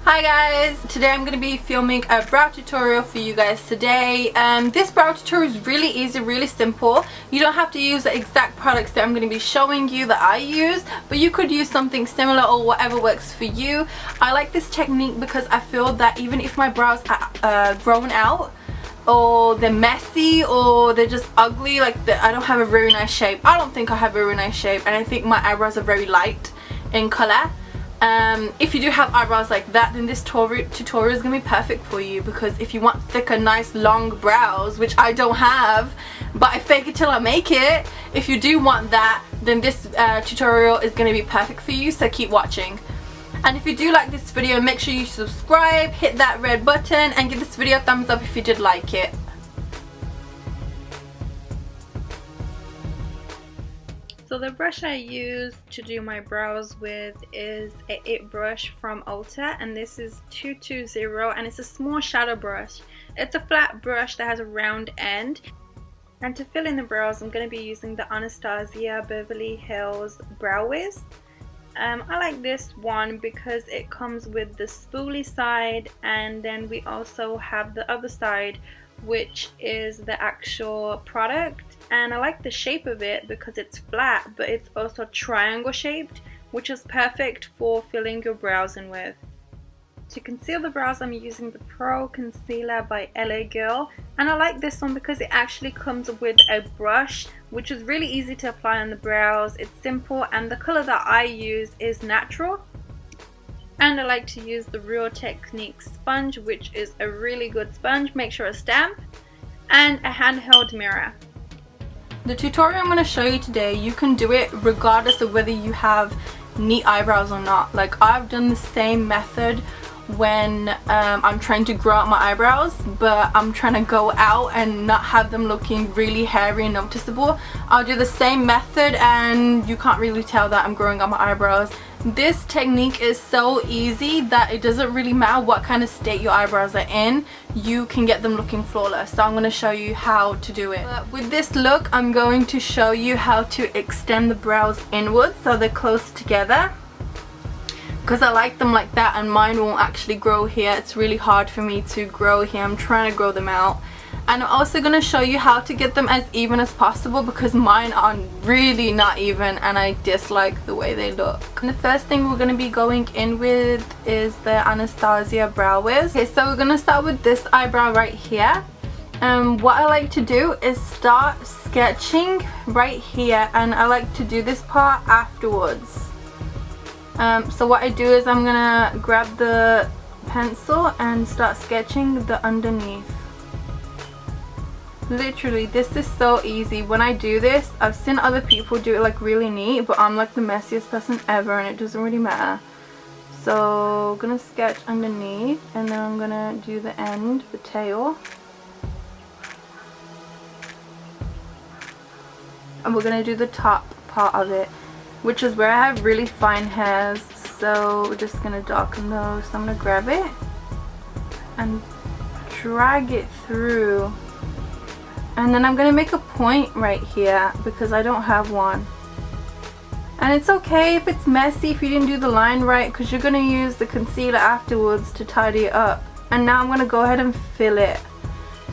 Hi guys, today I'm going to be filming a brow tutorial for you guys today. This brow tutorial is really easy, really simple. You don't have to use the exact products that I'm going to be showing you that I use, but you could use something similar or whatever works for you. I like this technique because I feel that even if my brows are grown out, or they're messy, or they're just ugly, like I don't have a very nice shape. I don't think I have a very nice shape, and I think my eyebrows are very light in color. If you do have eyebrows like that, then this tutorial is gonna be perfect for you, because if you want thicker, nice, long brows, which I don't have, but I fake it till I make it, if you do want that, then this tutorial is gonna be perfect for you, so keep watching. And if you do like this video, make sure you subscribe, hit that red button, and give this video a thumbs up if you did like it. So the brush I use to do my brows with is a It brush from Ulta, and this is 220, and it's a small shadow brush. It's a flat brush that has a round end. And to fill in the brows, I'm going to be using the Anastasia Beverly Hills Brow Wiz. I like this one because it comes with the spoolie side, and then we also have the other side, which is the actual product. And I like the shape of it because it's flat, but it's also triangle shaped, which is perfect for filling your brows in with. To conceal the brows, I'm using the Pro Concealer by LA Girl, and I like this one because it actually comes with a brush, which is really easy to apply on the brows. It's simple, and the color that I use is natural. And I like to use the Real Technique sponge, which is a really good sponge. Make sure a stamp, and a handheld mirror. The tutorial I'm going to show you today, you can do it regardless of whether you have neat eyebrows or not. Like, I've done the same method when I'm trying to grow out my eyebrows, but I'm trying to go out and not have them looking really hairy and noticeable. I'll do the same method and you can't really tell that I'm growing out my eyebrows. This technique is so easy that it doesn't really matter what kind of state your eyebrows are in, you can get them looking flawless. So I'm going to show you how to do it. With this look, I'm going to show you how to extend the brows inwards so they're close together, because I like them like that, and mine won't actually grow here. It's really hard for me to grow here. I'm trying to grow them out. And I'm also going to show you how to get them as even as possible, because mine are really not even and I dislike the way they look. And the first thing we're going to be going in with is the Anastasia Brow Wiz. Okay, so we're going to start with this eyebrow right here. What I like to do is start sketching right here, and I like to do this part afterwards. So what I do is I'm going to grab the pencil and start sketching the underneath. Literally, this is so easy. When I do this, I've seen other people do it like really neat, but I'm like the messiest person ever, and it doesn't really matter. So I'm gonna sketch underneath, and then I'm gonna do the end, the tail, and we're gonna do the top part of it, which is where I have really fine hairs. So we're just gonna darken those. So I'm gonna grab it and drag it through. And then I'm going to make a point right here because I don't have one. And it's okay if it's messy, if you didn't do the line right, because you're going to use the concealer afterwards to tidy it up. And now I'm going to go ahead and fill it.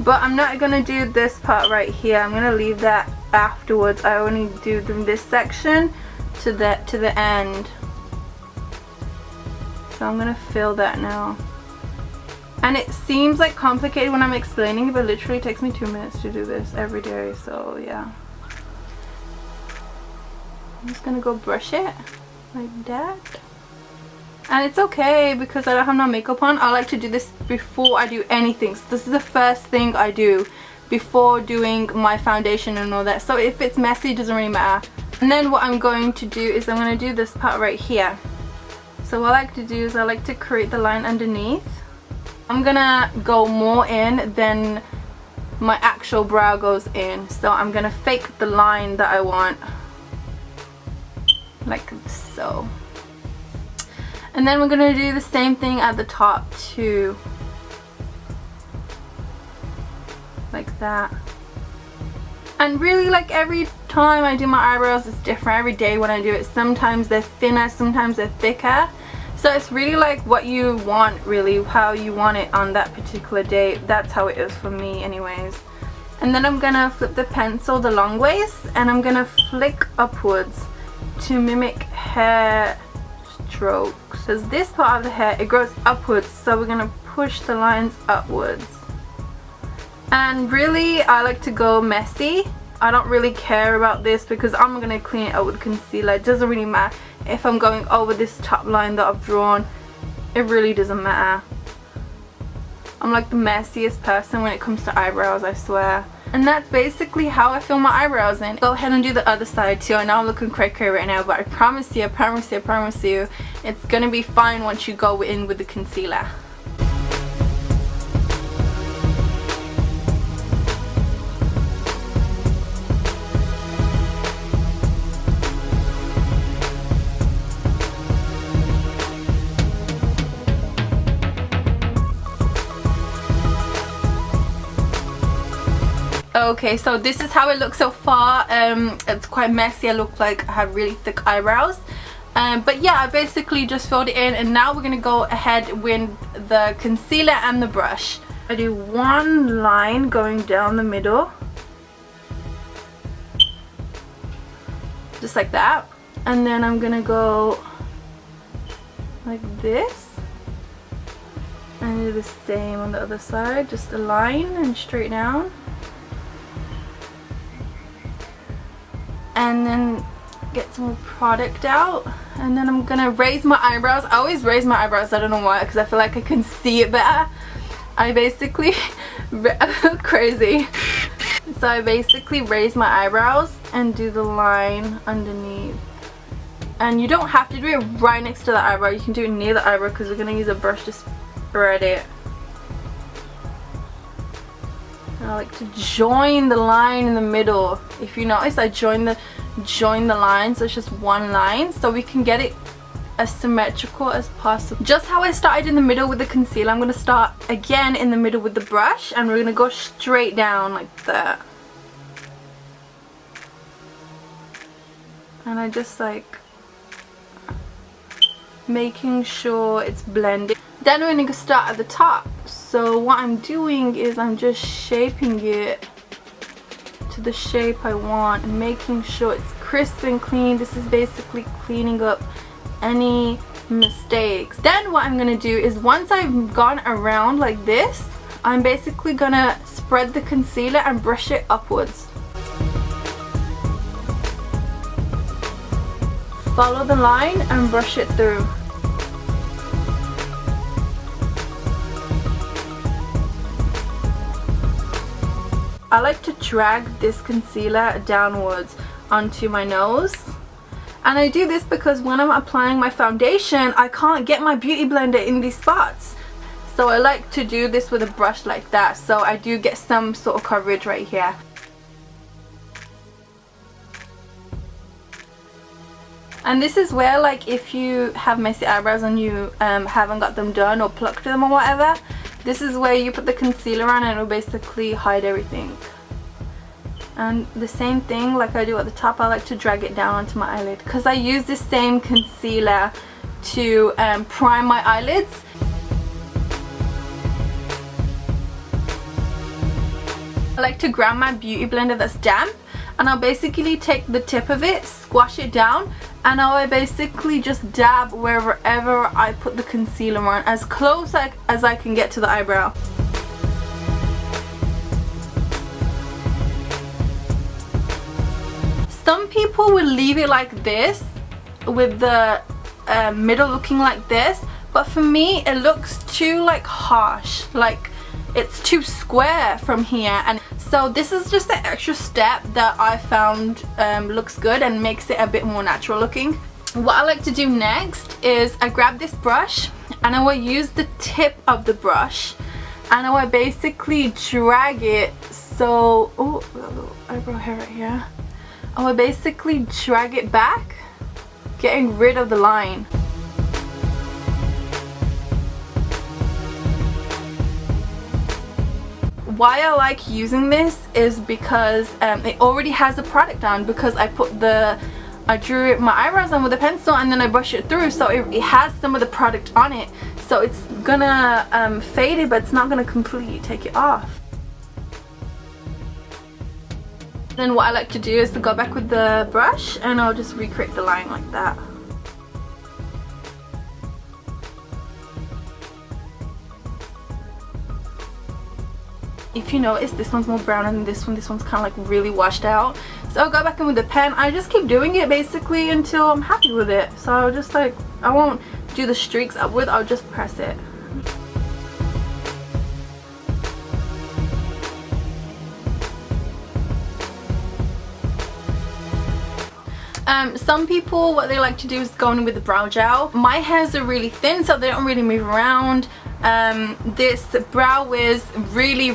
But I'm not going to do this part right here. I'm going to leave that afterwards. I only do this section to the end. So I'm going to fill that now. And it seems like complicated when I'm explaining it, but literally it takes me 2 minutes to do this every day, so yeah. I'm just gonna go brush it like that. And it's okay because I don't have no makeup on. I like to do this before I do anything. So this is the first thing I do before doing my foundation and all that. So if it's messy, it doesn't really matter. And then what I'm going to do is I'm gonna do this part right here. So what I like to do is I like to create the line underneath. I'm gonna go more in than my actual brow goes in, so I'm gonna fake the line that I want, like so. And then we're gonna do the same thing at the top too, like that. And really, like, every time I do my eyebrows it's different. Every day when I do it, sometimes they're thinner, sometimes they're thicker. So it's really like what you want, really, how you want it on that particular day. That's how it is for me anyways. And then I'm gonna flip the pencil the long ways, and I'm gonna flick upwards to mimic hair strokes. Because this part of the hair, it grows upwards, so we're gonna push the lines upwards. And really, I like to go messy. I don't really care about this because I'm gonna clean it up with concealer. It doesn't really matter if I'm going over this top line that I've drawn. It really doesn't matter. I'm like the messiest person when it comes to eyebrows, I swear. And that's basically how I fill my eyebrows in. Go ahead and do the other side too. I know I'm looking cray-cray right now, but I promise you, it's gonna be fine once you go in with the concealer. Okay, so this is how it looks so far. It's quite messy. I look like I have really thick eyebrows. But yeah, I basically just filled it in, and now we're gonna go ahead with the concealer and the brush. I do one line going down the middle, just like that, and then I'm gonna go like this and do the same on the other side, just a line and straight down. And then get some more product out, and then I'm gonna raise my eyebrows. I always raise my eyebrows, I don't know why, because I feel like I can see it better. I basically crazy. So I basically raise my eyebrows and do the line underneath. And you don't have to do it right next to the eyebrow, you can do it near the eyebrow because we're gonna use a brush to spread it. I like to join the line in the middle. If you notice, I join the line, so it's just one line, so we can get it as symmetrical as possible. Just how I started in the middle with the concealer, I'm going to start again in the middle with the brush, and we're going to go straight down like that. And I just like making sure it's blended. Then we're going to start at the top. So what I'm doing is I'm just shaping it to the shape I want and making sure it's crisp and clean. This is basically cleaning up any mistakes. Then what I'm gonna do is, once I've gone around like this, I'm basically gonna spread the concealer and brush it upwards. Follow the line and brush it through. I like to drag this concealer downwards onto my nose, and I do this because when I'm applying my foundation, I can't get my beauty blender in these spots. So I like to do this with a brush like that, so I do get some sort of coverage right here. And this is where, like, if you have messy eyebrows and you haven't got them done or plucked them or whatever, this is where you put the concealer on and it'll basically hide everything. And the same thing like I do at the top, I like to drag it down onto my eyelid because I use the same concealer to prime my eyelids. I like to grab my beauty blender that's damp, and I'll basically take the tip of it, squash it down, and I'll basically just dab wherever I put the concealer on, as close as I can get to the eyebrow. Some people will leave it like this, with the middle looking like this, but for me it looks too like harsh, like it's too square from here, and so this is just an extra step that I found looks good and makes it a bit more natural looking. What I like to do next is I grab this brush and I will use the tip of the brush and I will basically drag it so, oh, a little eyebrow hair right here. I will basically drag it back, getting rid of the line. Why I like using this is because it already has the product on, because I put the I drew my eyebrows on with a pencil and then I brush it through, so it has some of the product on it, so it's gonna fade it, but it's not gonna completely take it off. Then what I like to do is to go back with the brush and I'll just recreate the line like that. If you notice, this one's more brown than this one. This one's kind of like really washed out. So I'll go back in with the pen. I just keep doing it basically until I'm happy with it. So I'll just like, I won't do the streaks upward, I'll just press it. Some people, what they like to do is go in with the brow gel. My hairs are really thin, so they don't really move around. This brow wiz really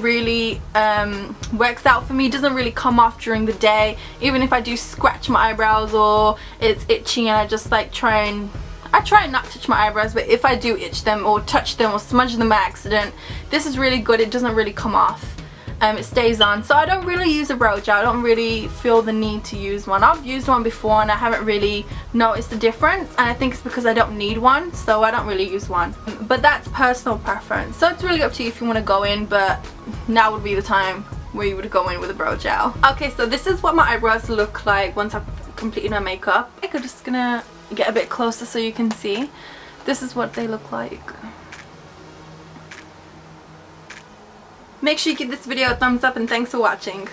works out for me. It doesn't really come off during the day, even if I do scratch my eyebrows or it's itchy and I just like try not to touch my eyebrows, but if I do itch them or touch them or smudge them by accident, this is really good. It doesn't really come off. It stays on. So I don't really use a brow gel. I don't really feel the need to use one. I've used one before and I haven't really noticed the difference, and I think it's because I don't need one, so I don't really use one. But that's personal preference, so it's really up to you if you want to go in, but now would be the time where you would go in with a brow gel. Okay, so this is what my eyebrows look like once I've completed my makeup. I'm just gonna get a bit closer so you can see. This is what they look like. Make sure you give this video a thumbs up and thanks for watching.